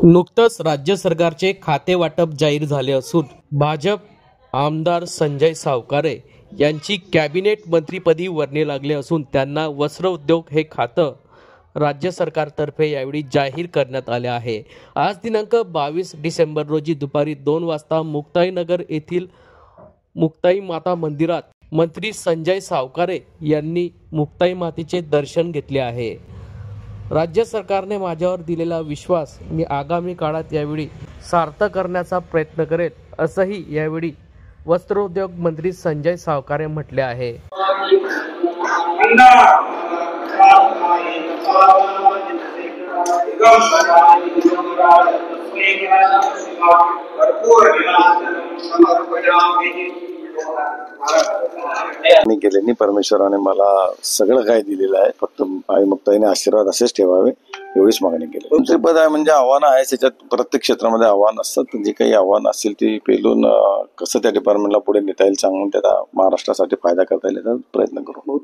नुकतंच राज्य सरकारचे खाते वाटप जाहीर झाले असून भाजप आमदार संजय सावकारे यांची कॅबिनेट मंत्रीपदी वर्णी लागले असून त्यांना वस्त्र उद्योग हे खातं राज्य सरकारतर्फे यावेळी जाहीर करण्यात आले आहे। आज दिनांक 22 डिसेंबर रोजी दुपारी 2 वाजता मुक्ताईनगर येथील मुक्ताई माता मंदिरात मंत्री संजय सावकारे यांनी मुक्ताई मातेचे दर्शन घेतले आहे। राज्य सरकारने माझ्यावर दिलेला विश्वास मी आगामी काळात यावेळी सार्थ करण्याचा प्रयत्न करेल असंही यावेळी वस्त्रोद्योग मंत्री संजय सावकारे म्हटले आहे। केल्याने परमेश्वराने मला सगळं काय दिलेलं आहे, फक्त आई मुक्ताईने आशीर्वाद असेच ठेवावे एवढीच मागणी केली। मंत्रिपद आहे म्हणजे आव्हान आहे, त्याच्यात प्रत्येक क्षेत्रामध्ये आव्हान असतात, जे काही आव्हान असतील ते पेलून कसं त्या डिपार्टमेंटला पुढे नेता येईल, सांगून त्याचा महाराष्ट्रासाठी फायदा करता येईल याचा प्रयत्न करू।